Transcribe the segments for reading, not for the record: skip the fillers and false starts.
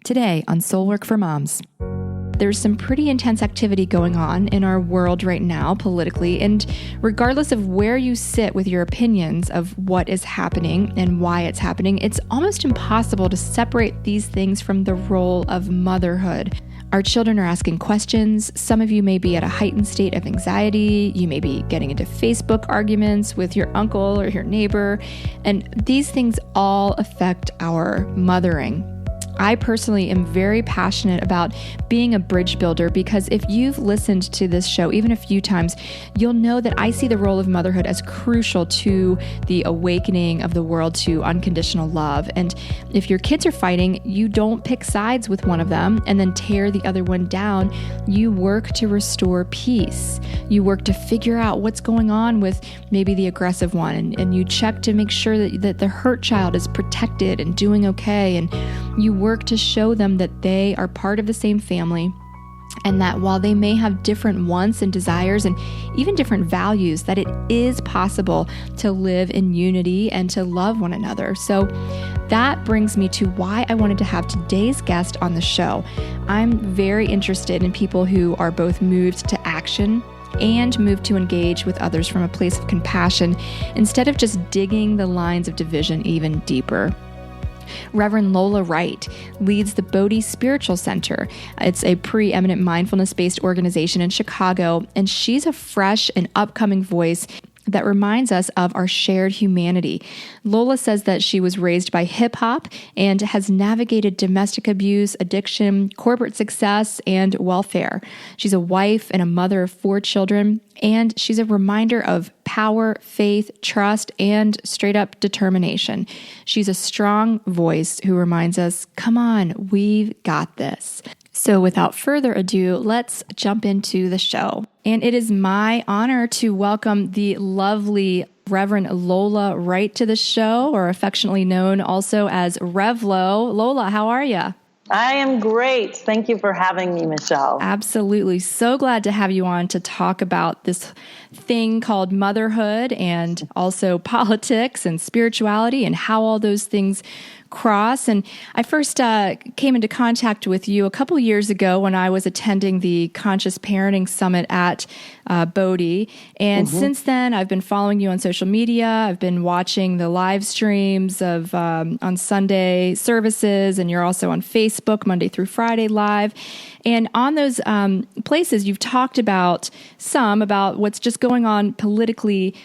Today on Soul Work for Moms. There's some pretty intense activity going on in our world right now politically, and regardless of where you sit with your opinions of what is happening and why it's happening, it's almost impossible to separate these things from the role of motherhood. Our children are asking questions. Some of you may be at a heightened state of anxiety. You may be getting into Facebook arguments with your uncle or your neighbor, and these things all affect our mothering. I personally am very passionate about being a bridge builder because if you've listened to this show even a few times, you'll know that I see the role of motherhood as crucial to the awakening of the world to unconditional love. And if your kids are fighting, you don't pick sides with one of them and then tear the other one down. You work to restore peace. You work to figure out what's going on with maybe the aggressive one, and you check to make sure that the hurt child is protected and doing okay, and you work to show them that they are part of the same family and that while they may have different wants and desires and even different values, that it is possible to live in unity and to love one another. So that brings me to why I wanted to have today's guest on the show. I'm very interested in people who are both moved to action and moved to engage with others from a place of compassion instead of just digging the lines of division even deeper. Reverend Lola Wright leads the Bodhi Spiritual Center. It's a preeminent mindfulness-based organization in Chicago, and she's a fresh and upcoming voice that reminds us of our shared humanity. Lola says that she was raised by hip hop and has navigated domestic abuse, addiction, corporate success, and welfare. She's a wife and a mother of 4 children, and she's a reminder of power, faith, trust, and straight up determination. She's a strong voice who reminds us, come on, we've got this. So without further ado, let's jump into the show. And it is my honor to welcome the lovely Reverend Lola Wright to the show, or affectionately known also as Rev Lo. Lola, how are you? I am great. Thank you for having me, Michelle. Absolutely. So glad to have you on to talk about this thing called motherhood and also politics and spirituality and how all those things cross. And I first came into contact with you a couple years ago when I was attending the Conscious Parenting Summit at Bodhi. And since then, I've been following you on social media. I've been watching the live streams of on Sunday services, and you're also on Facebook Monday through Friday live. And on those places, you've talked about what's just going on politically.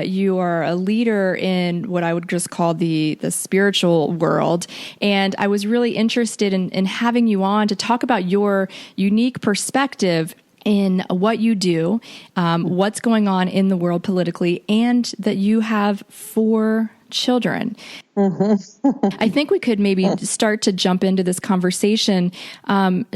You are a leader in what I would just call the spiritual world. And I was really interested in having you on to talk about your unique perspective in what you do, what's going on in the world politically, and that you have 4 children. I think we could maybe start to jump into this conversation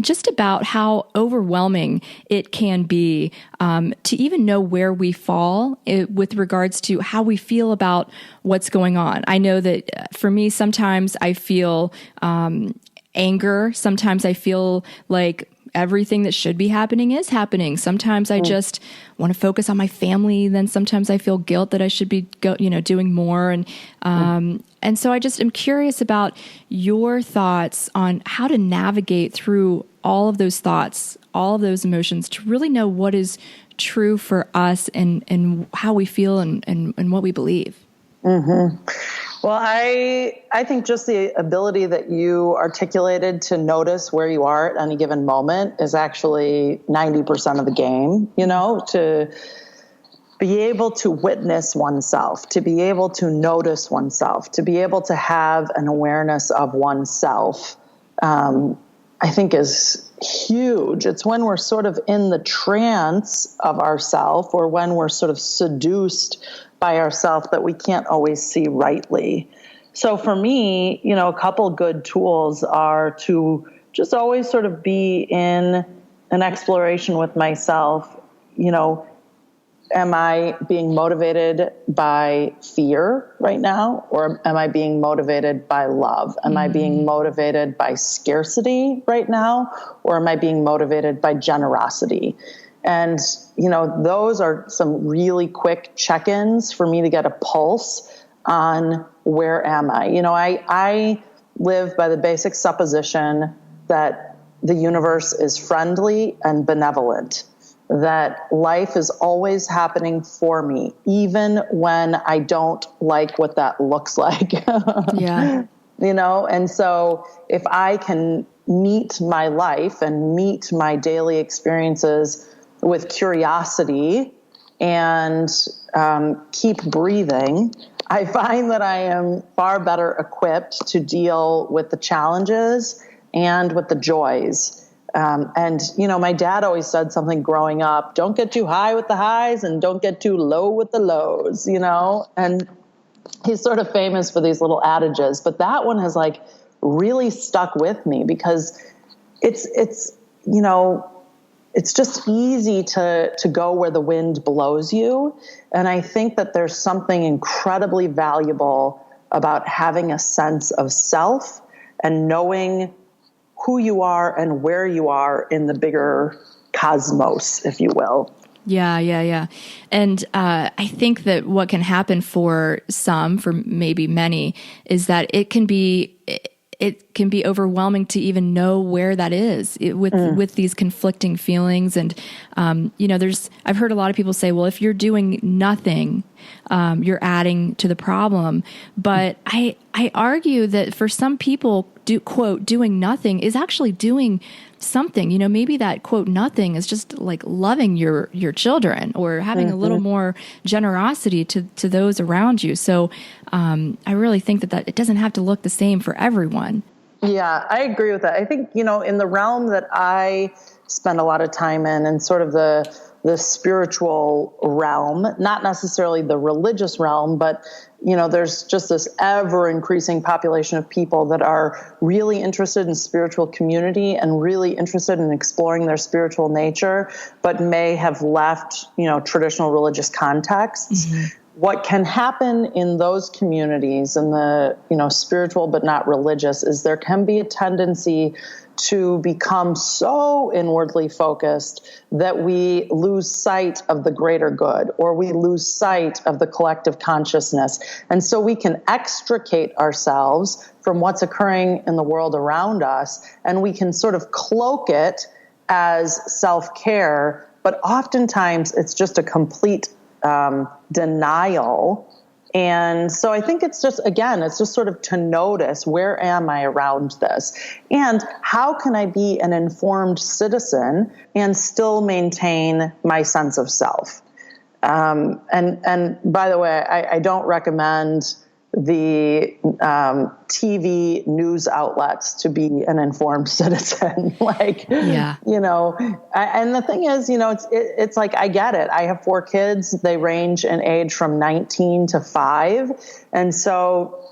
just about how overwhelming it can be to even know where we fall with regards to how we feel about what's going on. I know that for me, sometimes I feel anger. Sometimes I feel like everything that should be happening is happening. Sometimes I just want to focus on my family. Then sometimes I feel guilt that I should be doing more. And so I just am curious about your thoughts on how to navigate through all of those thoughts, all of those emotions, to really know what is true for us and how we feel and what we believe. Well, I think just the ability that you articulated to notice where you are at any given moment is actually 90% of the game, to be able to witness oneself, to be able to notice oneself, to be able to have an awareness of oneself, I think is huge. It's when we're sort of in the trance of ourself, or when we're sort of seduced by ourself, that we can't always see rightly. So for me, a couple good tools are to just always sort of be in an exploration with myself. Am I being motivated by fear right now? Or am I being motivated by love? Am I being motivated by scarcity right now? Or am I being motivated by generosity? And, those are some really quick check-ins for me to get a pulse on where am I. I live by the basic supposition that the universe is friendly and benevolent, that life is always happening for me, even when I don't like what that looks like. Yeah. And so if I can meet my life and meet my daily experiences with curiosity and keep breathing, I find that I am far better equipped to deal with the challenges and with the joys. And my dad always said something growing up: don't get too high with the highs and don't get too low with the lows, and he's sort of famous for these little adages, but that one has like really stuck with me because it's just easy to go where the wind blows you. And I think that there's something incredibly valuable about having a sense of self and knowing who you are and where you are in the bigger cosmos, if you will. Yeah. And I think that what can happen for some, for maybe many, is that it can be overwhelming to even know where that is with these conflicting feelings. And, I've heard a lot of people say, well, if you're doing nothing, you're adding to the problem. But I argue that for some people, quote, doing nothing is actually doing something. Maybe that, quote, nothing is just like loving your children or having a little more generosity to those around you. So I really think that it doesn't have to look the same for everyone. Yeah, I agree with that. I think, in the realm that I spend a lot of time in, and sort of the spiritual realm, not necessarily the religious realm, but there's just this ever increasing population of people that are really interested in spiritual community and really interested in exploring their spiritual nature, but may have left, traditional religious contexts. Mm-hmm. What can happen in those communities, in the, spiritual but not religious, is there can be a tendency to become so inwardly focused that we lose sight of the greater good, or we lose sight of the collective consciousness. And so we can extricate ourselves from what's occurring in the world around us, and we can sort of cloak it as self-care, but oftentimes it's just a complete denial. And so I think it's just sort of to notice, where am I around this? And how can I be an informed citizen and still maintain my sense of self? And by the way, I don't recommend the TV news outlets to be an informed citizen. And the thing is, it's like, I get it. I have 4 kids. They range in age from 19 to 5. And so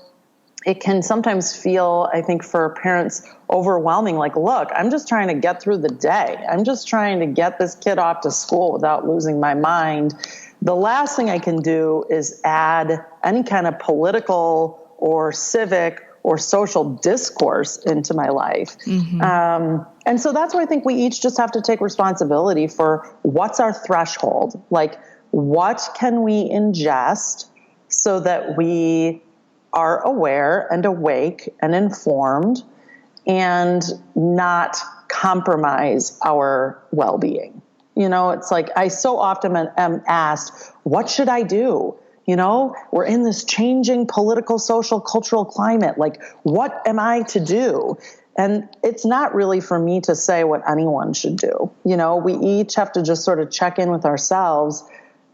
it can sometimes feel, I think, for parents overwhelming. Like, look, I'm just trying to get through the day. I'm just trying to get this kid off to school without losing my mind. The last thing I can do is add any kind of political or civic or social discourse into my life. Mm-hmm. And so that's why I think we each just have to take responsibility for what's our threshold. Like, what can we ingest so that we are aware and awake and informed and not compromise our well-being? It's like, I so often am asked, what should I do? We're in this changing political, social, cultural climate. Like, what am I to do? And it's not really for me to say what anyone should do. We each have to just sort of check in with ourselves.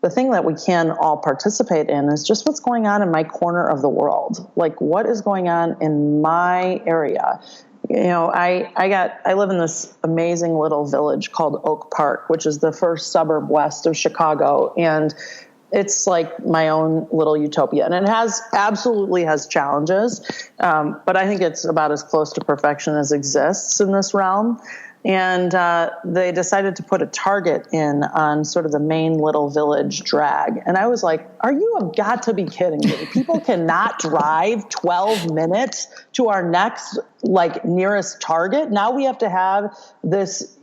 The thing that we can all participate in is just what's going on in my corner of the world. Like, what is going on in my area? I live in this amazing little village called Oak Park, which is the first suburb west of Chicago. And it's like my own little utopia. And it absolutely has challenges. But I think it's about as close to perfection as exists in this realm. And they decided to put a Target in on sort of the main little village drag. And I was like, you have got to be kidding me. People cannot drive 12 minutes to our next, nearest Target. Now we have to have this,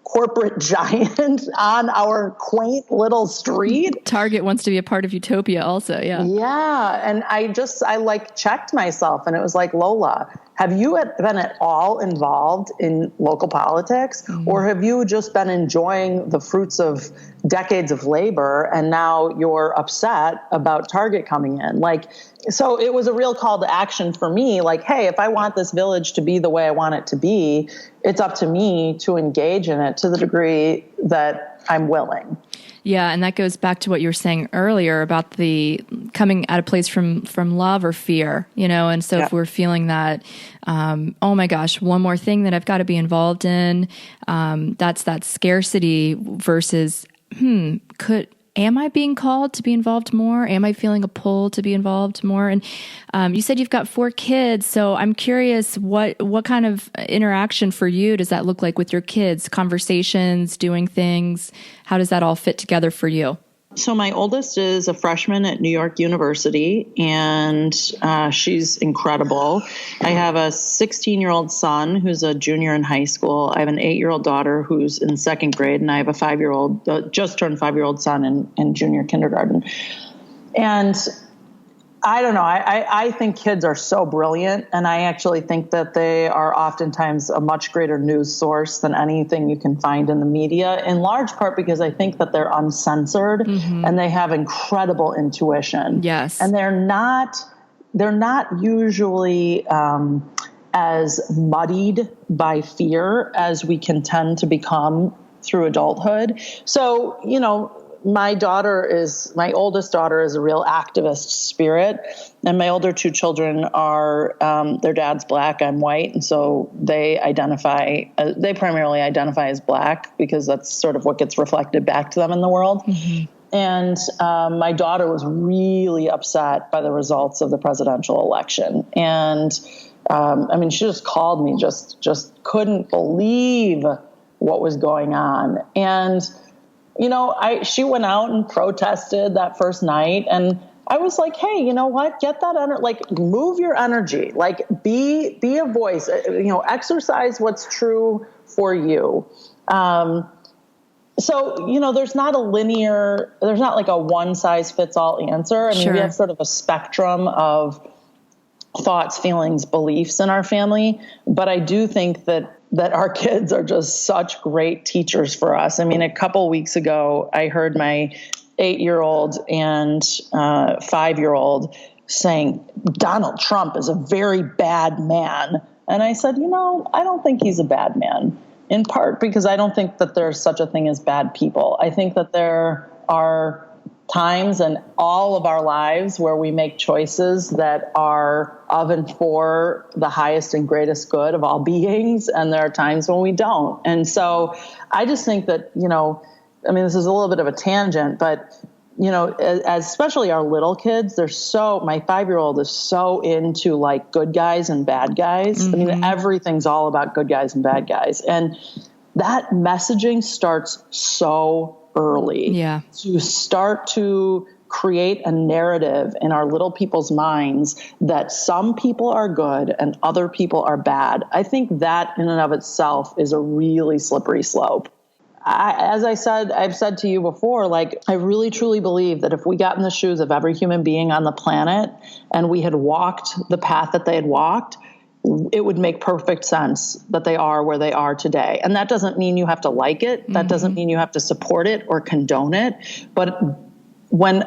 corporate giant on our quaint little street. Target wants to be a part of utopia also. Yeah. Yeah. And I like checked myself and it was like, Lola, have you been at all involved in local politics, or have you just been enjoying the fruits of decades of labor and now you're upset about Target coming in? Like, so it was a real call to action for me. Like, hey, if I want this village to be the way I want it to be, it's up to me to engage in it to the degree that I'm willing. Yeah, and that goes back to what you were saying earlier about the coming at a place from love or fear, and so if we're feeling that, oh my gosh, one more thing that I've got to be involved in, that's that scarcity versus, am I being called to be involved more? Am I feeling a pull to be involved more? And you said you've got 4 kids, so I'm curious, what kind of interaction for you does that look like with your kids? Conversations, doing things? How does that all fit together for you? So my oldest is a freshman at New York University, and she's incredible. I have a 16-year-old son who's a junior in high school. I have an 8-year-old daughter who's in 2nd grade, and I have a 5-year-old, just turned 5-year-old son in junior kindergarten. And I don't know. I think kids are so brilliant, and I actually think that they are oftentimes a much greater news source than anything you can find in the media, in large part because I think that they're uncensored and they have incredible intuition. Yes. And they're not usually as muddied by fear as we can tend to become through adulthood. So, my oldest daughter is a real activist spirit, and my older 2 children are, their dad's Black, I'm white. And so they primarily identify as Black because that's sort of what gets reflected back to them in the world. And my daughter was really upset by the results of the presidential election. And, she just called me, just couldn't believe what was going on. And, she went out and protested that first night, and I was like, hey, you know what? Get that move your energy, be a voice, exercise what's true for you. So, there's not like a one size fits all answer. Sure. We have sort of a spectrum of thoughts, feelings, beliefs in our family, but I do think that our kids are just such great teachers for us. A couple weeks ago, I heard my 8-year-old and 5-year-old saying, Donald Trump is a very bad man. And I said, I don't think he's a bad man, in part because I don't think that there's such a thing as bad people. I think that there are times in all of our lives where we make choices that are of and for the highest and greatest good of all beings. And there are times when we don't. And so I just think that, this is a little bit of a tangent, but, especially our little kids, my 5-year-old is so into good guys and bad guys. Everything's all about good guys and bad guys. And that messaging starts so early. Yeah. To start to create a narrative in our little people's minds that some people are good and other people are bad. I think that in and of itself is a really slippery slope. I've said to you before, I really truly believe that if we got in the shoes of every human being on the planet and we had walked the path that they had walked, it would make perfect sense that they are where they are today. And that doesn't mean you have to like it. That doesn't mean you have to support it or condone it. But when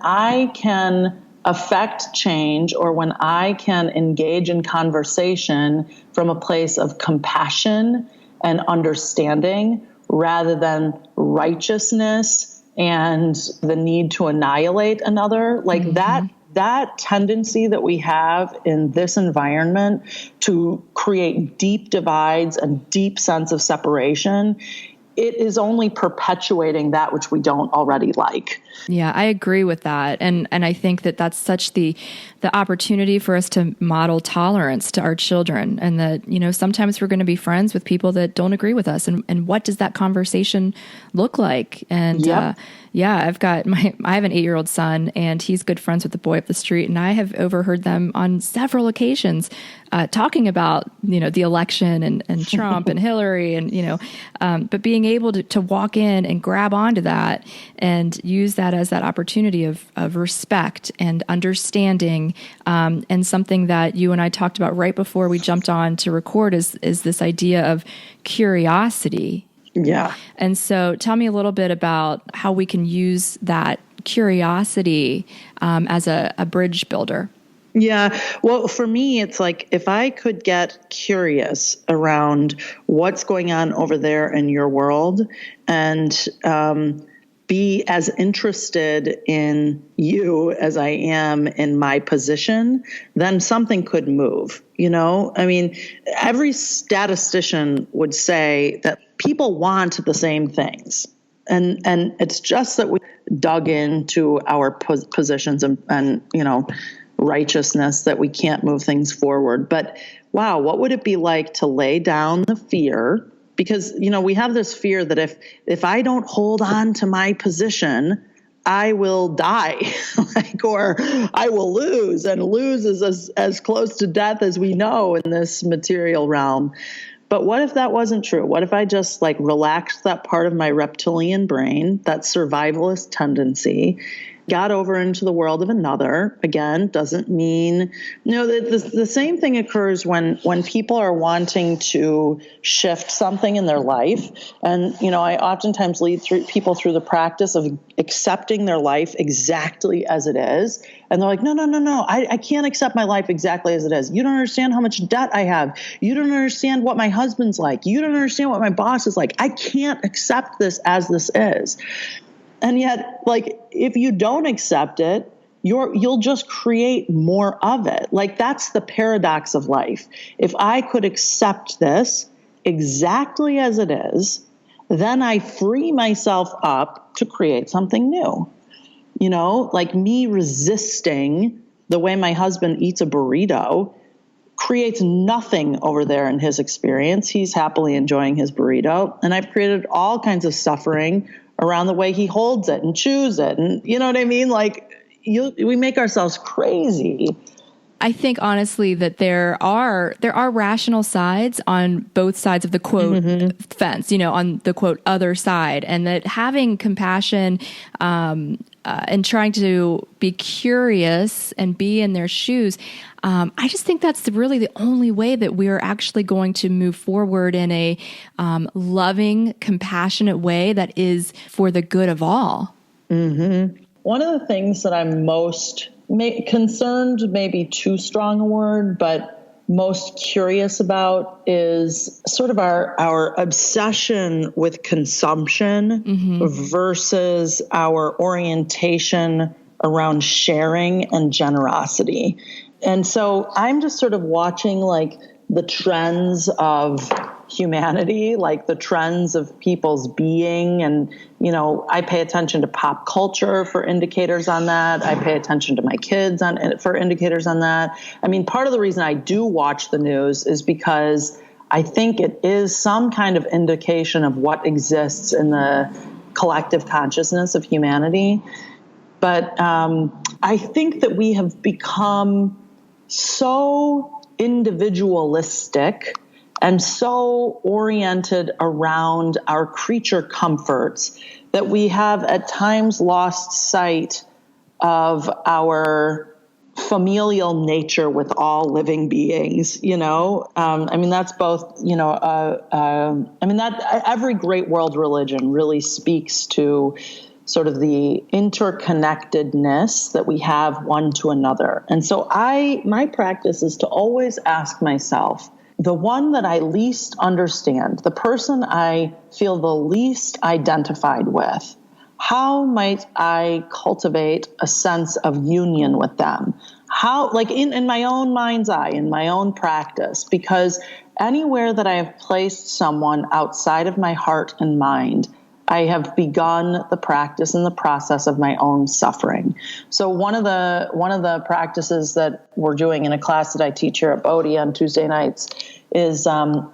I can affect change, or when I can engage in conversation from a place of compassion and understanding rather than righteousness and the need to annihilate another, that tendency that we have in this environment to create deep divides and deep sense of separation, it is only perpetuating that which we don't already like. Yeah, I agree with that. And I think that that's such the opportunity for us to model tolerance to our children, and that, sometimes we're going to be friends with people that don't agree with us. And what does that conversation look like? And, yep. Yeah, I have an 8-year-old son, and he's good friends with the boy up the street. And I have overheard them on several occasions talking about, the election and Trump and Hillary and, but being able to walk in and grab onto that and use that as that opportunity of respect and understanding, and something that you and I talked about right before we jumped on to record is this idea of curiosity. Yeah. And so tell me a little bit about how we can use that curiosity as a bridge builder. Yeah. Well, for me, it's like if I could get curious around what's going on over there in your world and be as interested in you as I am in my position, then something could move. I mean, every statistician would say that people want the same things. And it's just that we dug into our positions and righteousness that we can't move things forward. But wow, what would it be like to lay down the fear? Because, we have this fear that if I don't hold on to my position, I will die, or I will lose, and lose is as close to death as we know in this material realm. But what if that wasn't true? What if I just relaxed that part of my reptilian brain, that survivalist tendency, got over into the world of another? Again, doesn't mean, the same thing occurs when people are wanting to shift something in their life. And, I oftentimes lead people through the practice of accepting their life exactly as it is. And they're like, no, I can't accept my life exactly as it is. You don't understand how much debt I have. You don't understand what my husband's like. You don't understand what my boss is like. I can't accept this as this is. And yet, if you don't accept it, you'll just create more of it. That's the paradox of life. If I could accept this exactly as it is, then I free myself up to create something new. Me resisting the way my husband eats a burrito creates nothing over there in his experience. He's happily enjoying his burrito. And I've created all kinds of suffering around the way he holds it and chews it. And you know what I mean? We make ourselves crazy. I think honestly that there are rational sides on both sides of the quote fence, on the quote other side, and that having compassion and trying to be curious and be in their shoes, I just think that's really the only way that we are actually going to move forward in a loving, compassionate way that is for the good of all. Mm-hmm. One of the things that I'm most concerned, maybe too strong a word, but most curious about is sort of our obsession with consumption versus our orientation around sharing and generosity. And so I'm just sort of watching the trends of humanity, the trends of people's being. And, I pay attention to pop culture for indicators on that. I pay attention to my kids for indicators on that. I mean, part of the reason I do watch the news is because I think it is some kind of indication of what exists in the collective consciousness of humanity. But I think that we have become so individualistic and so oriented around our creature comforts that we have at times lost sight of our familial nature with all living beings, I mean, that's both, that every great world religion really speaks to sort of the interconnectedness that we have one to another. And so my practice is to always ask myself, the one that I least understand, the person I feel the least identified with, how might I cultivate a sense of union with them? How, in my own mind's eye, in my own practice, because anywhere that I have placed someone outside of my heart and mind, I have begun the practice and the process of my own suffering. So one of the practices that we're doing in a class that I teach here at Bodhi on Tuesday nights is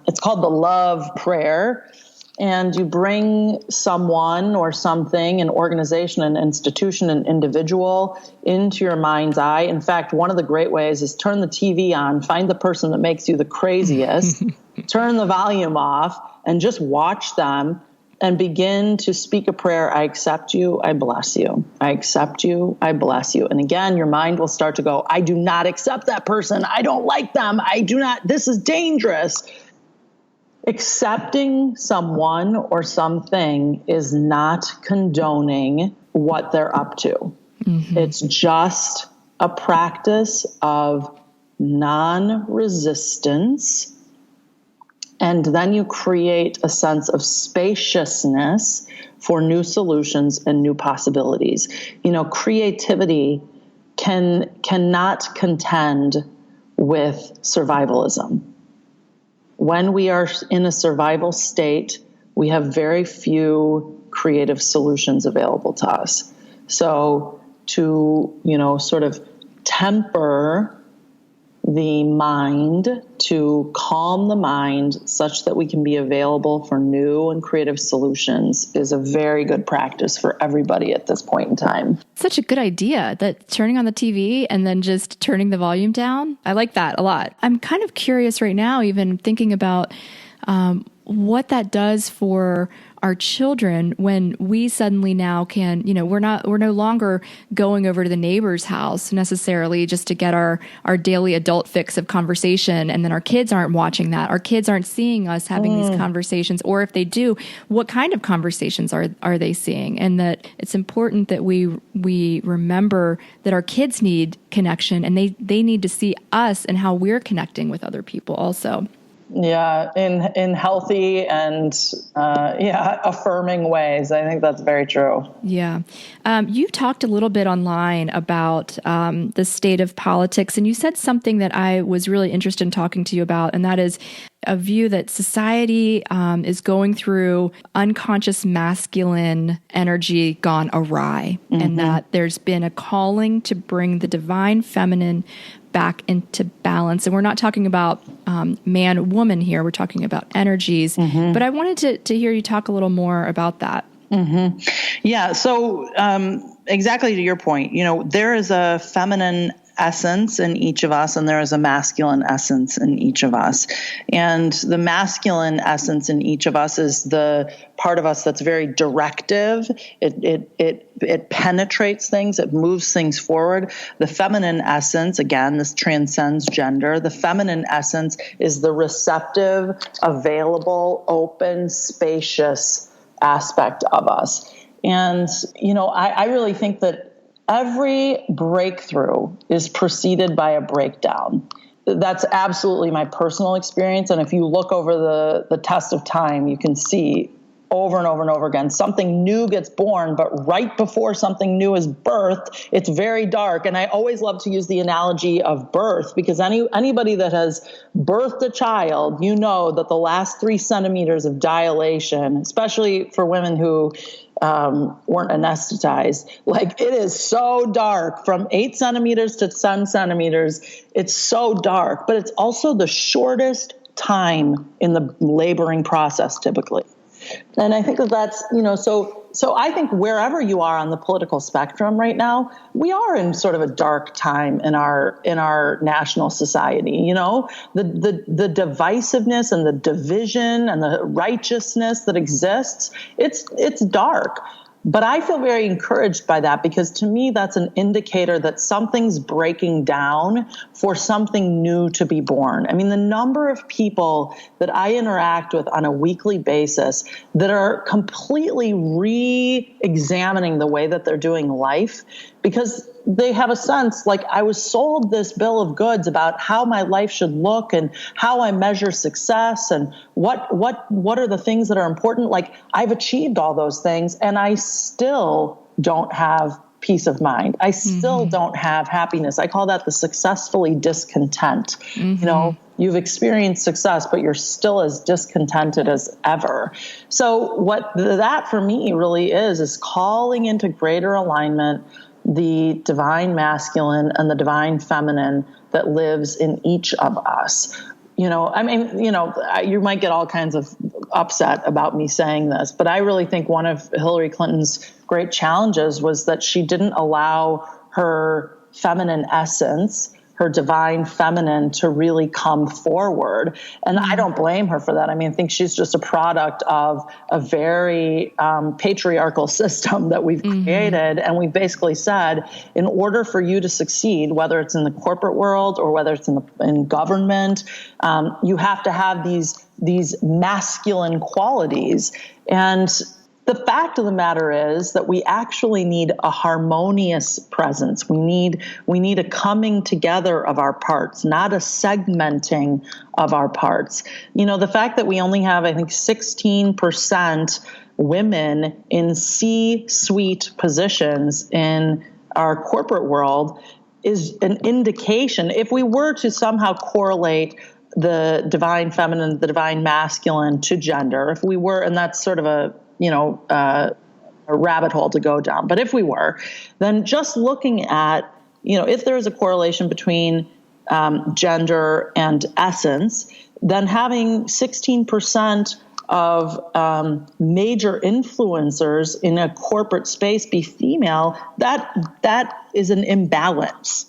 it's called the love prayer. and you bring someone or something, an organization, an institution, an individual into your mind's eye. In fact, one of the great ways is turn the TV on, find the person that makes you the craziest, turn the volume off, and just watch them and begin to speak a prayer. I accept you. I bless you. I accept you. I bless you. And again, your mind will start to go, I do not accept that person. I don't like them. I do not, this is dangerous. Accepting someone or something is not condoning what they're up to. Mm-hmm. It's just a practice of non-resistance. And then you create a sense of spaciousness for new solutions and new possibilities. You know, creativity cannot contend with survivalism. When we are in a survival state, we have very few creative solutions available to us. So to, sort of temper the mind, to calm the mind such that we can be available for new and creative solutions is a very good practice for everybody at this point in time. Such a good idea, that turning on the TV and then just turning the volume down. I like that a lot. I'm kind of curious right now, even thinking about what that does for our children when we suddenly now can, we're no longer going over to the neighbor's house necessarily just to get our daily adult fix of conversation. And then our kids aren't watching that. Our kids aren't seeing us having these conversations. Or if they do, what kind of conversations are they seeing? And that it's important that we remember that our kids need connection, and they need to see us and how we're connecting with other people also. Yeah, in healthy and affirming ways. I think that's very true. Yeah. You talked a little bit online about the state of politics, and you said something that I was really interested in talking to you about, and that is a view that society is going through unconscious masculine energy gone awry, and that there's been a calling to bring the divine feminine back into balance. And we're not talking about man, woman here. We're talking about energies. But I wanted to hear you talk a little more about that. Yeah. So exactly to your point, there is a feminine essence in each of us, and there is a masculine essence in each of us. And the masculine essence in each of us is the part of us that's very directive. It penetrates things. It moves things forward. The feminine essence, again, this transcends gender. The feminine essence is the receptive, available, open, spacious aspect of us. And, I really think that every breakthrough is preceded by a breakdown. That's absolutely my personal experience. And if you look over the test of time, you can see over and over and over again, something new gets born, but right before something new is birthed, it's very dark. And I always love to use the analogy of birth, because anybody that has birthed a child, that the last 3 centimeters of dilation, especially for women who weren't anesthetized, it is so dark from 8 centimeters to 10 centimeters. It's so dark, but it's also the shortest time in the laboring process typically. And I think that's, so I think wherever you are on the political spectrum right now, we are in sort of a dark time in our national society. The divisiveness and the division and the righteousness that exists, it's dark. But I feel very encouraged by that, because to me, that's an indicator that something's breaking down for something new to be born. I mean, the number of people that I interact with on a weekly basis that are completely re-examining the way that they're doing life, because they have a sense, I was sold this bill of goods about how my life should look and how I measure success and what are the things that are important. I've achieved all those things, and I still don't have peace of mind. I still don't have happiness. I call that the successfully discontent. You've experienced success, but you're still as discontented as ever. So what that for me really is calling into greater alignment the divine masculine and the divine feminine that lives in each of us. You might get all kinds of upset about me saying this, but I really think one of Hillary Clinton's great challenges was that she didn't allow her feminine essence, her divine feminine, to really come forward. And I don't blame her for that. I mean, I think she's just a product of a very patriarchal system that we've created. And we basically said, in order for you to succeed, whether it's in the corporate world or whether it's in government, you have to have these masculine qualities. And the fact of the matter is that we actually need a harmonious presence. We need a coming together of our parts, not a segmenting of our parts. You know, the fact that we only have, I think, 16% women in C-suite positions in our corporate world is an indication. If we were to somehow correlate the divine feminine, the divine masculine to gender, if we were, and that's sort of a rabbit hole to go down. But if we were, then just looking at, if there is a correlation between gender and essence, then having 16% of major influencers in a corporate space be female, that is an imbalance.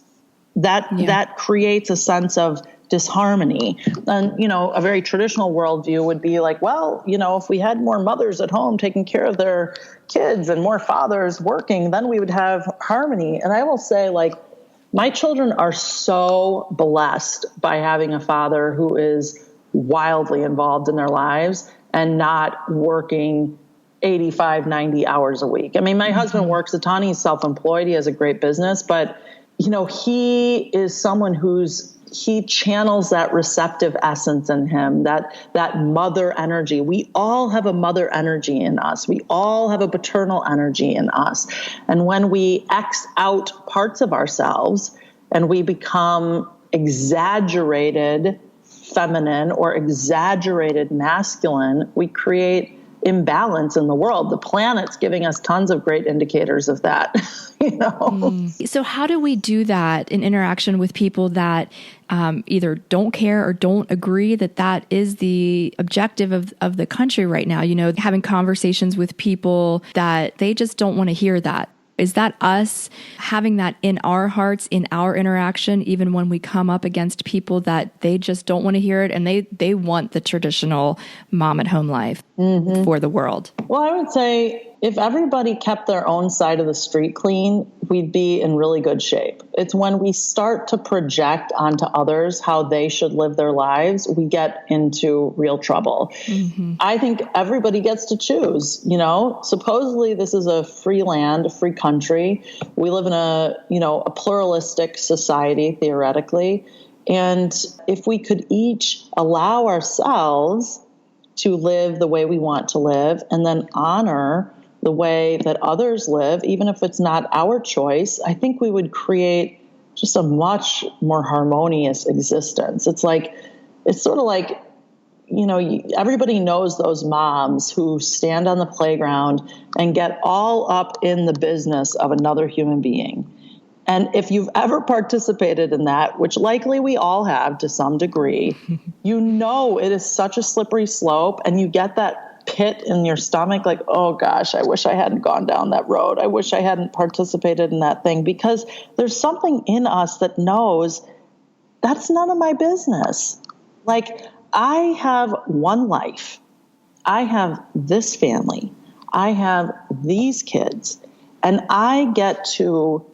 That creates a sense of disharmony. And, a very traditional worldview would be like, well, if we had more mothers at home taking care of their kids and more fathers working, then we would have harmony. And I will say, like, my children are so blessed by having a father who is wildly involved in their lives and not working 85, 90 hours a week. I mean, my husband works a ton. He's self-employed. He has a great business, but he is someone he channels that receptive essence in him, that mother energy. We all have a mother energy in us. We all have a paternal energy in us. And when we X out parts of ourselves and we become exaggerated feminine or exaggerated masculine, we create imbalance in the world. The planet's giving us tons of great indicators of that. So how do we do that in interaction with people that either don't care or don't agree that is the objective of the country right now? Having conversations with people that they just don't want to hear that. Is that us having that in our hearts, in our interaction, even when we come up against people that they just don't want to hear it and they want the traditional mom at home life for the world? Well, I would say if everybody kept their own side of the street clean, we'd be in really good shape. It's when we start to project onto others how they should live their lives, we get into real trouble. I think everybody gets to choose, supposedly this is a free land, a free country. We live in a pluralistic society, theoretically. And if we could each allow ourselves to live the way we want to live and then honor the way that others live, even if it's not our choice, I think we would create just a much more harmonious existence. It's sort of like, everybody knows those moms who stand on the playground and get all up in the business of another human being. And if you've ever participated in that, which likely we all have to some degree, it is such a slippery slope, and you get that pit in your stomach, like, oh gosh, I wish I hadn't gone down that road. I wish I hadn't participated in that thing, because there's something in us that knows that's none of my business. Like, I have one life. I have this family. I have these kids, and I get to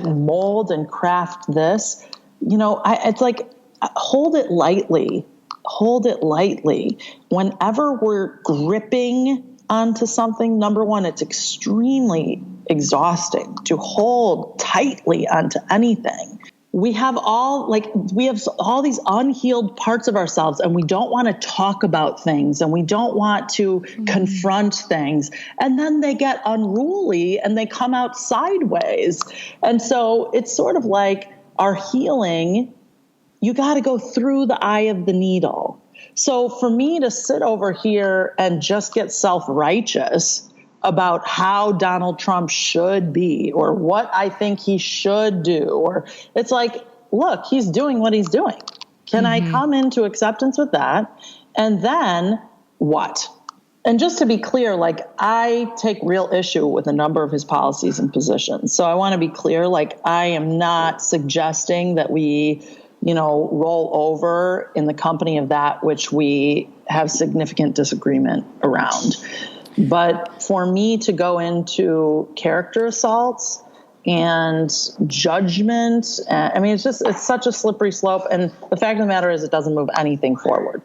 mold and craft this. It's like, hold it lightly. Hold it lightly. Whenever we're gripping onto something, number one, it's extremely exhausting to hold tightly onto anything. We have all these unhealed parts of ourselves, and we don't want to talk about things, and we don't want to confront things. And then they get unruly and they come out sideways. And so it's sort of like our healing, you got to go through the eye of the needle. So for me to sit over here and just get self-righteous about how Donald Trump should be or what I think he should do, or it's like, look, he's doing what he's doing. Can I come into acceptance with that? And then what? And just to be clear, like, I take real issue with a number of his policies and positions. So I want to be clear, like, I am not suggesting that we, roll over in the company of that which we have significant disagreement around. But for me to go into character assaults and judgment, it's such a slippery slope. And the fact of the matter is, it doesn't move anything forward.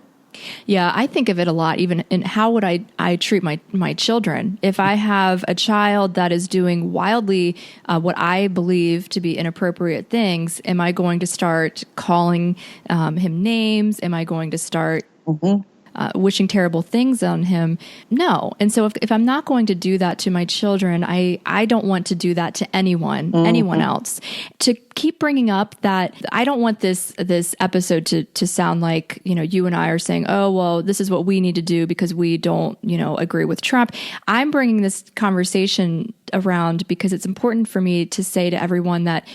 Yeah, I think of it a lot, even in how would I treat my children. If I have a child that is doing wildly what I believe to be inappropriate things, am I going to start calling him names? Am I going to start wishing terrible things on him? No. And so if I'm not going to do that to my children, I don't want to do that to anyone else. To keep bringing up that, I don't want this episode to sound like, you and I are saying, oh, well, this is what we need to do because we don't, agree with Trump. I'm bringing this conversation around because it's important for me to say to everyone that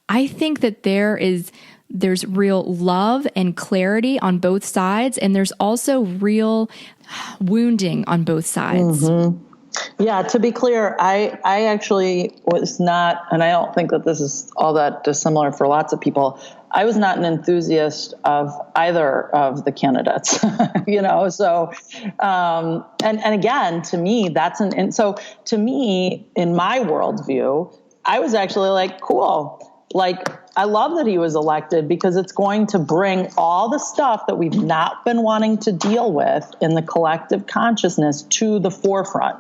I think that there's real love and clarity on both sides, and there's also real wounding on both sides. Yeah, to be clear, I actually was not, and I don't think that this is all that dissimilar for lots of people, I was not an enthusiast of either of the candidates, so, and again, to me, so to me, in my worldview, I was actually like, cool. Like, I love that he was elected because it's going to bring all the stuff that we've not been wanting to deal with in the collective consciousness to the forefront.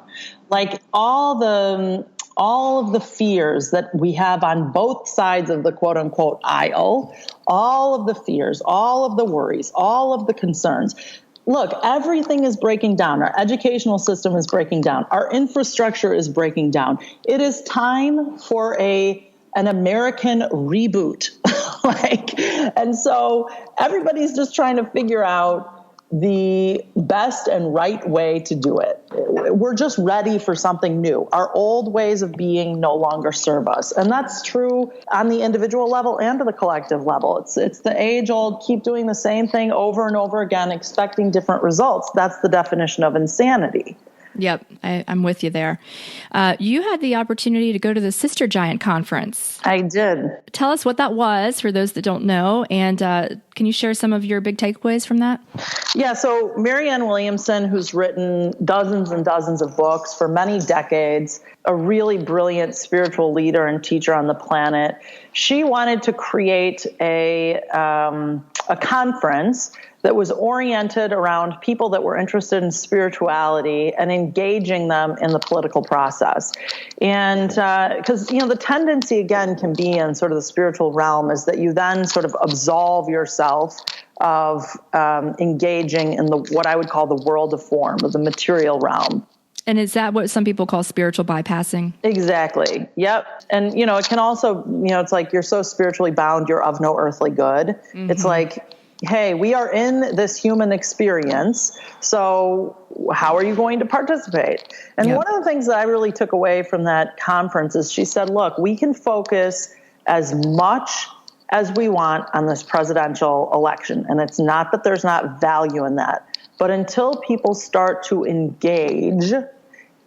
Like all of the fears that we have on both sides of the quote unquote aisle, all of the fears, all of the worries, all of the concerns. Look, everything is breaking down. Our educational system is breaking down. Our infrastructure is breaking down. It is time for an American reboot. And so everybody's just trying to figure out the best and right way to do it. We're just ready for something new. Our old ways of being no longer serve us. And that's true on the individual level and to the collective level. It's the age old, keep doing the same thing over and over again, expecting different results. That's the definition of insanity. Yep, I'm with you there. You had the opportunity to go to the Sister Giant Conference. I did. Tell us what that was for those that don't know, and can you share some of your big takeaways from that? Yeah, so Marianne Williamson, who's written dozens and dozens of books for many decades, a really brilliant spiritual leader and teacher on the planet, she wanted to create a conference that was oriented around people that were interested in spirituality and engaging them in the political process. And because, the tendency, again, can be in sort of the spiritual realm is that you then sort of absolve yourself of engaging in what I would call the world of form, or the material realm. And is that what some people call spiritual bypassing? Exactly. Yep. And, it can also, it's like you're so spiritually bound, you're of no earthly good. Mm-hmm. It's like, hey, we are in this human experience, so how are you going to participate? And One of the things that I really took away from that conference is she said, look, we can focus as much as we want on this presidential election. And it's not that there's not value in that, but until people start to engage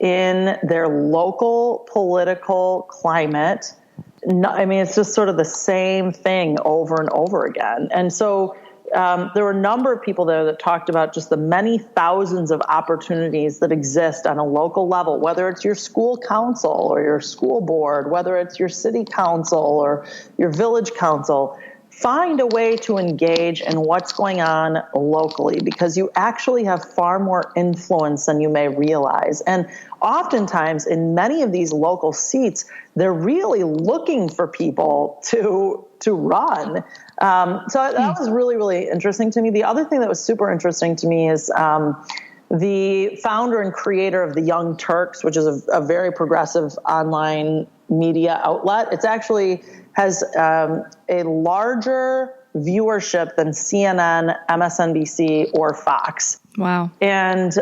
in their local political climate, it's just sort of the same thing over and over again. And so there were a number of people there that talked about just the many thousands of opportunities that exist on a local level, whether it's your school council or your school board, whether it's your city council or your village council. Find a way to engage in what's going on locally, because you actually have far more influence than you may realize. And oftentimes in many of these local seats, they're really looking for people to run. So that was really, really interesting to me. The other thing that was super interesting to me is the founder and creator of the Young Turks, which is a very progressive online media outlet. It's actually has a larger viewership than CNN, MSNBC, or Fox. Wow. And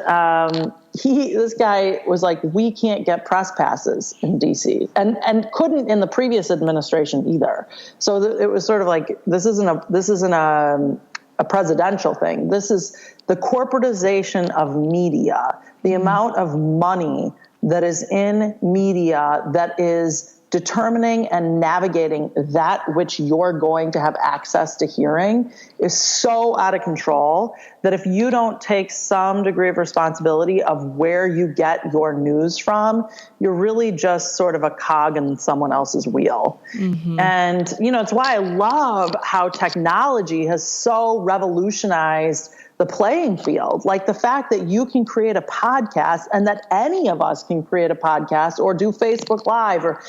this guy was like, we can't get press passes in DC, and couldn't in the previous administration either. So it was sort of like, this isn't a presidential thing. This is the corporatization of media, the amount of money that is in media that is determining and navigating that which you're going to have access to hearing is so out of control that if you don't take some degree of responsibility of where you get your news from, you're really just sort of a cog in someone else's wheel. Mm-hmm. And, it's why I love how technology has so revolutionized the playing field. Like the fact that you can create a podcast and that any of us can create a podcast or do Facebook Live or,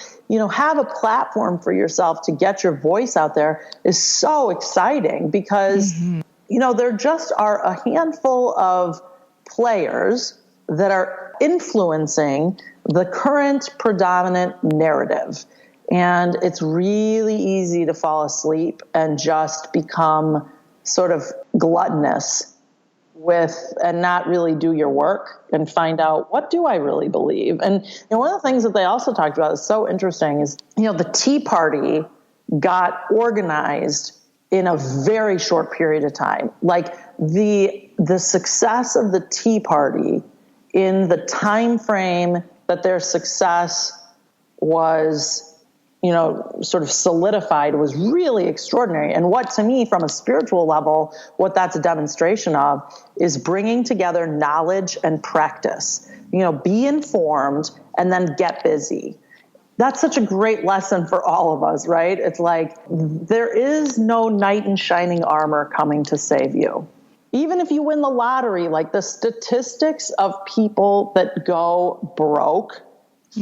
have a platform for yourself to get your voice out there is so exciting because, there just are a handful of players that are influencing the current predominant narrative. And it's really easy to fall asleep and just become sort of gluttonous and not really do your work and find out, what do I really believe? And one of the things that they also talked about is so interesting is, the Tea Party got organized in a very short period of time. Like the success of the Tea Party in the time frame that their success was sort of solidified was really extraordinary. And what, to me, from a spiritual level, what that's a demonstration of is bringing together knowledge and practice. Be informed and then get busy. That's such a great lesson for all of us, right? It's like there is no knight in shining armor coming to save you. Even if you win the lottery, like the statistics of people that go broke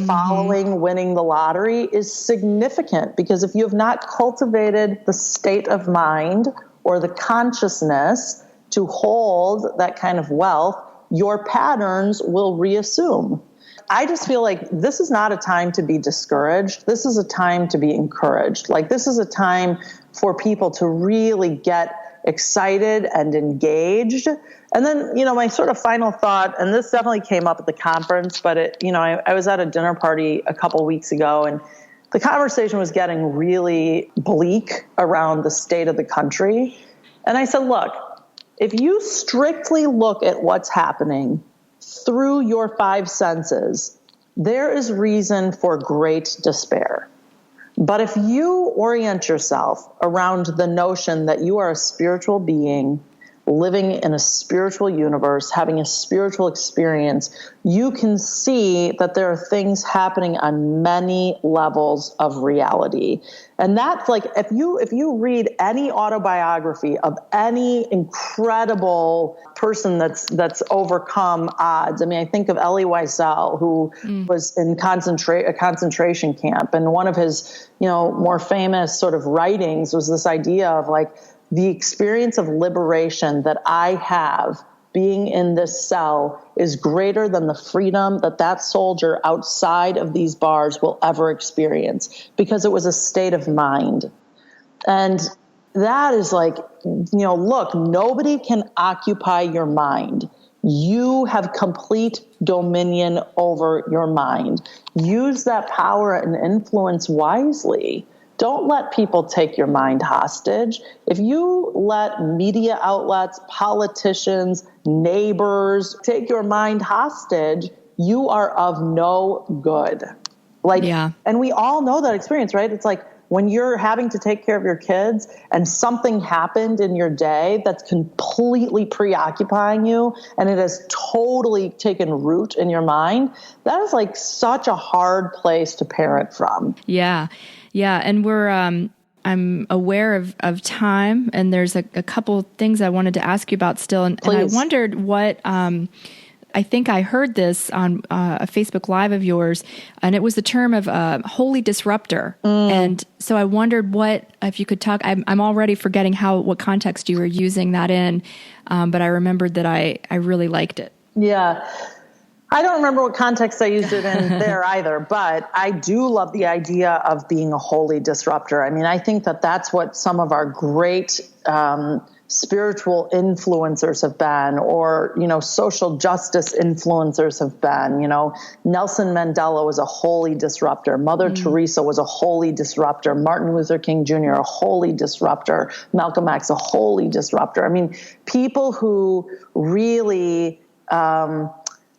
following winning the lottery is significant, because if you have not cultivated the state of mind or the consciousness to hold that kind of wealth, your patterns will reassume. I just feel like this is not a time to be discouraged. This is a time to be encouraged. Like this is a time for people to really get excited and engaged. And then, my sort of final thought, and this definitely came up at the conference, but I was at a dinner party a couple weeks ago, and the conversation was getting really bleak around the state of the country. And I said, look, if you strictly look at what's happening through your five senses, there is reason for great despair. But if you orient yourself around the notion that you are a spiritual being living in a spiritual universe, having a spiritual experience, you can see that there are things happening on many levels of reality. And that's like, if you read any autobiography of any incredible person that's overcome odds. I mean, I think of Elie Wiesel, who was in a concentration camp. And one of his, more famous sort of writings was this idea of like, the experience of liberation that I have being in this cell is greater than the freedom that soldier outside of these bars will ever experience, because it was a state of mind. And that is like, look, nobody can occupy your mind. You have complete dominion over your mind. Use that power and influence wisely. Don't let people take your mind hostage. If you let media outlets, politicians, neighbors take your mind hostage, you are of no good. And we all know that experience, right? It's like when you're having to take care of your kids and something happened in your day that's completely preoccupying you and it has totally taken root in your mind, that is like such a hard place to parent from. Yeah. Yeah. And I'm aware of time, and there's a couple things I wanted to ask you about still. And I wondered what, I think I heard this on a Facebook Live of yours, and it was the term of holy disruptor. And so I wondered if you could talk, I'm already forgetting what context you were using that in, but I remembered that I really liked it. Yeah. I don't remember what context I used it in there either, but I do love the idea of being a holy disruptor. I mean, I think that that's what some of our great spiritual influencers have been, or, social justice influencers have been. Nelson Mandela was a holy disruptor. Mother Teresa was a holy disruptor. Martin Luther King Jr., a holy disruptor. Malcolm X, a holy disruptor. I mean, people who really,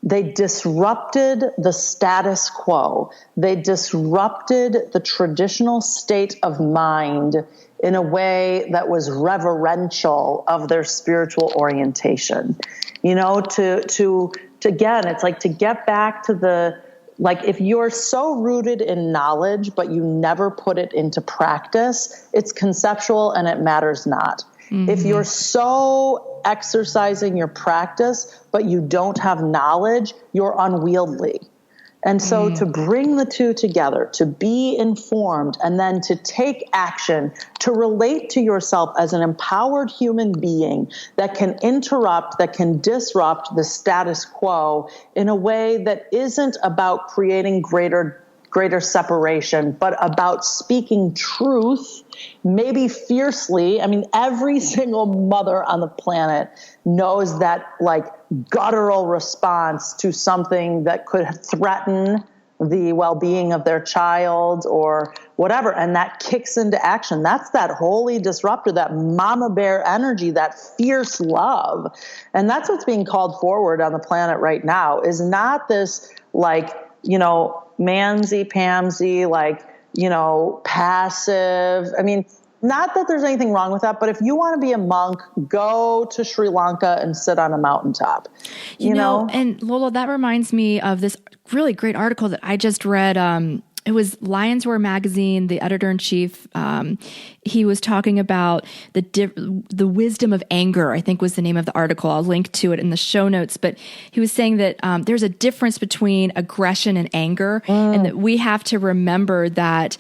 they disrupted the status quo. They disrupted the traditional state of mind in a way that was reverential of their spiritual orientation. To again, it's like to get back to if you're so rooted in knowledge, but you never put it into practice, it's conceptual and it matters not. Mm-hmm. If you're so exercising your practice, but you don't have knowledge, you're unwieldy. And so to bring the two together, to be informed, and then to take action, to relate to yourself as an empowered human being that can interrupt, that can disrupt the status quo in a way that isn't about creating greater separation, but about speaking truth, maybe fiercely. I mean, every single mother on the planet knows that guttural response to something that could threaten the well-being of their child or whatever. And that kicks into action. That's that holy disruptor, that mama bear energy, that fierce love. And that's what's being called forward on the planet right now, is not this mansy-pamsy, passive. I mean, not that there's anything wrong with that, but if you want to be a monk, go to Sri Lanka and sit on a mountaintop. You know? And Lola, that reminds me of this really great article that I just read. It was Lions Roar magazine, the editor-in-chief. He was talking about the wisdom of anger, I think was the name of the article. I'll link to it in the show notes. But he was saying that there's a difference between aggression and anger, and that we have to remember that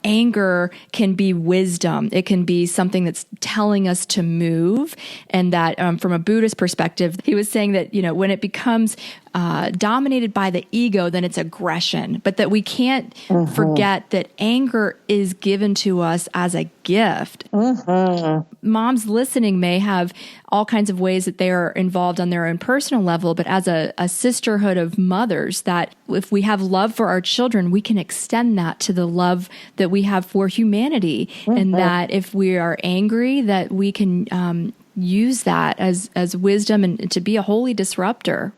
anger can be wisdom. It can be something that's telling us to move. And that from a Buddhist perspective, he was saying that, when it becomes dominated by the ego, then it's aggression. But that we can't forget that anger is given to us as a gift. Moms listening may have all kinds of ways that they are involved on their own personal level, but as a sisterhood of mothers, that if we have love for our children, we can extend that to the love that we have for humanity. And that if we are angry, that we can use that as wisdom and to be a holy disruptor.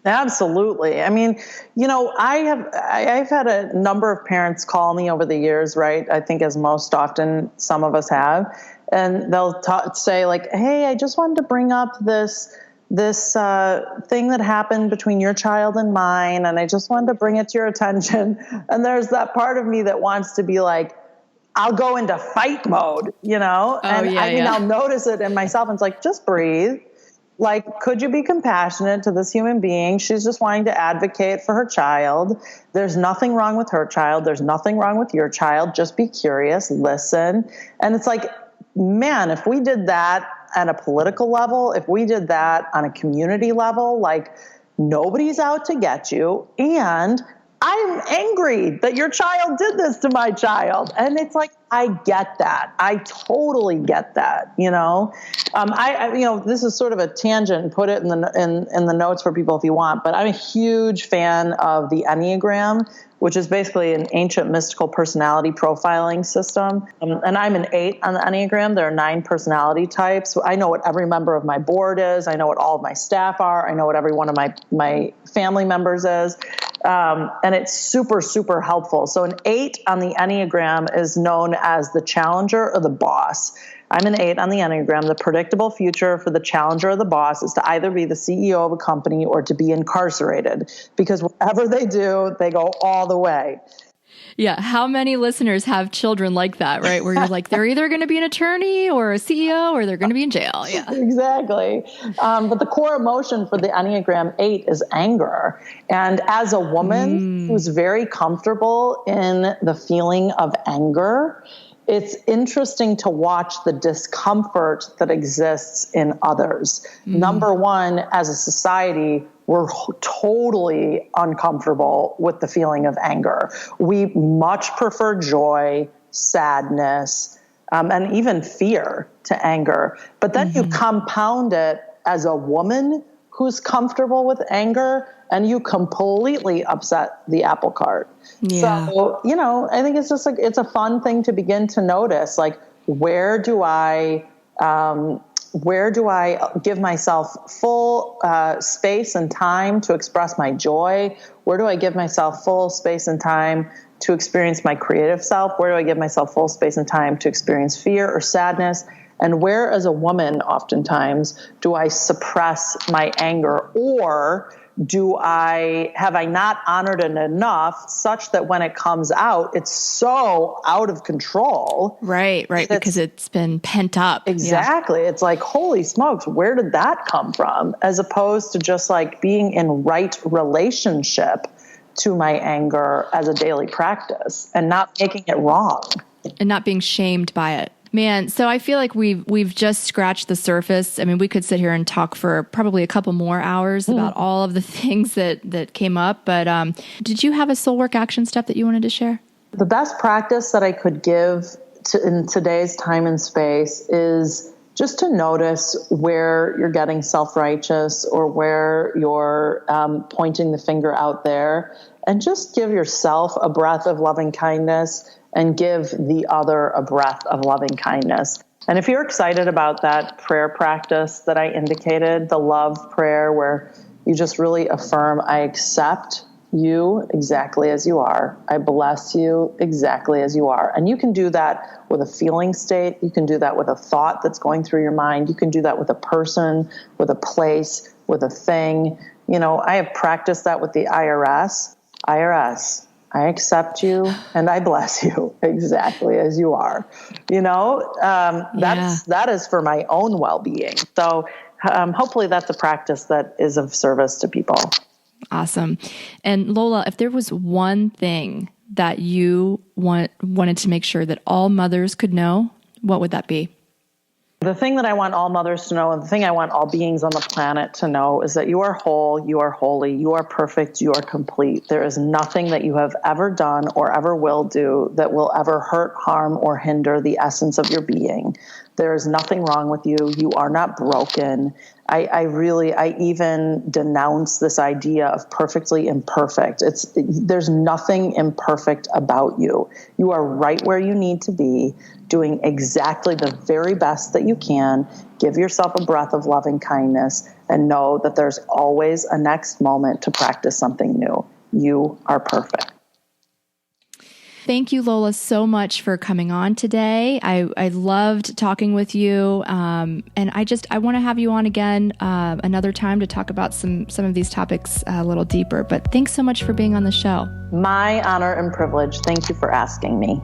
Absolutely. I mean, I've had a number of parents call me over the years, right? I think as most often some of us have, and they'll say hey, I just wanted to bring up this thing that happened between your child and mine, and I just wanted to bring it to your attention. And there's that part of me that wants to be I'll go into fight mode, I'll notice it in myself. And it's just breathe. Could you be compassionate to this human being? She's just wanting to advocate for her child. There's nothing wrong with her child. There's nothing wrong with your child. Just be curious, listen. And it's man, if we did that at a political level, if we did that on a community level, nobody's out to get you. And I'm angry that your child did this to my child. And it's I get that. I totally get that. This is sort of a tangent. Put it in the notes for people if you want. But I'm a huge fan of the Enneagram, which is basically an ancient mystical personality profiling system. And I'm an 8 on the Enneagram. There are 9 personality types. I know what every member of my board is. I know what all of my staff are. I know what every one of my family members is. And it's super, super helpful. So an 8 on the Enneagram is known as the challenger or the boss. I'm an 8 on the Enneagram. The predictable future for the challenger or the boss is to either be the CEO of a company or to be incarcerated, because whatever they do, they go all the way. Yeah. How many listeners have children like that, right? Where you're they're either going to be an attorney or a CEO or they're going to be in jail. Yeah, exactly. But the core emotion for the Enneagram 8 is anger. And as a woman who's very comfortable in the feeling of anger, it's interesting to watch the discomfort that exists in others. Number one, as a society, we're totally uncomfortable with the feeling of anger. We much prefer joy, sadness, and even fear to anger. But then you compound it as a woman who's comfortable with anger, and you completely upset the apple cart. Yeah. So, I think it's just it's a fun thing to begin to notice, like, where do I give myself full space and time to express my joy? Where do I give myself full space and time to experience my creative self? Where do I give myself full space and time to experience fear or sadness? And where, as a woman, oftentimes, do I suppress my anger, or have I not honored it enough such that when it comes out, it's so out of control? Right, because it's been pent up. Exactly. Yeah. It's like, holy smokes, where did that come from? As opposed to just like being in right relationship to my anger as a daily practice and not making it wrong. And not being shamed by it. Man, so I feel like we've just scratched the surface. I mean, we could sit here and talk for probably a couple more hours about all of the things that came up. But did you have a soul work action step that you wanted to share? The best practice that I could give in today's time and space is just to notice where you're getting self-righteous or where you're pointing the finger out there, and just give yourself a breath of loving kindness and give the other a breath of loving kindness. And if you're excited about that prayer practice that I indicated, the love prayer, where you just really affirm, I accept you exactly as you are. I bless you exactly as you are. And you can do that with a feeling state. You can do that with a thought that's going through your mind. You can do that with a person, with a place, with a thing. I have practiced that with the IRS. IRS, I accept you and I bless you exactly as you are. That is for my own well-being. So hopefully that's a practice that is of service to people. Awesome. And Lola, if there was one thing that you wanted to make sure that all mothers could know, what would that be? The thing that I want all mothers to know, and the thing I want all beings on the planet to know, is that you are whole, you are holy, you are perfect, you are complete. There is nothing that you have ever done or ever will do that will ever hurt, harm, or hinder the essence of your being. There is nothing wrong with you. You are not broken. I even denounce this idea of perfectly imperfect. There's nothing imperfect about you. You are right where you need to be, doing exactly the very best that you can. Give yourself a breath of loving kindness and know that there's always a next moment to practice something new. You are perfect. Thank you, Lola, so much for coming on today. I loved talking with you. And I want to have you on again another time to talk about some of these topics a little deeper. But thanks so much for being on the show. My honor and privilege. Thank you for asking me.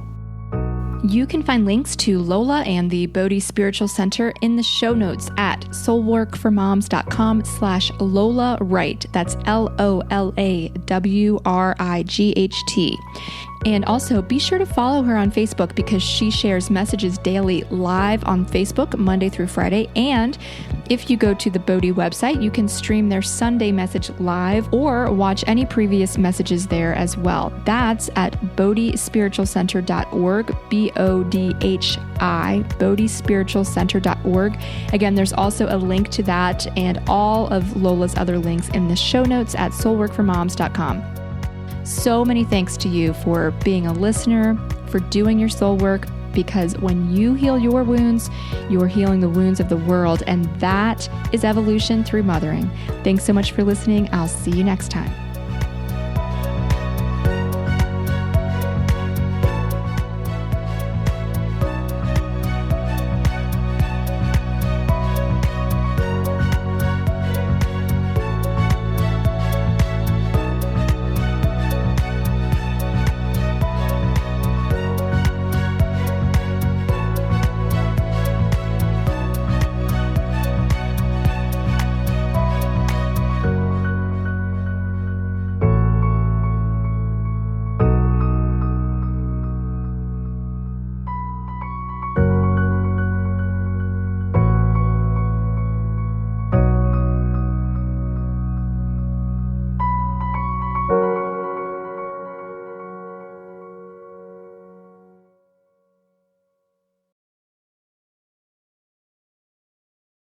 You can find links to Lola and the Bodhi Spiritual Center in the show notes at soulworkformoms.com/Lola Wright. That's LOLAWRIGHT. And also be sure to follow her on Facebook, because she shares messages daily live on Facebook Monday through Friday. And if you go to the Bodhi website, you can stream their Sunday message live or watch any previous messages there as well. That's at bodhispiritualcenter.org, BODHI, bodhispiritualcenter.org. Again, there's also a link to that and all of Lola's other links in the show notes at soulworkformoms.com. So many thanks to you for being a listener, for doing your soul work, because when you heal your wounds, you're healing the wounds of the world, and that is evolution through mothering. Thanks so much for listening. I'll see you next time.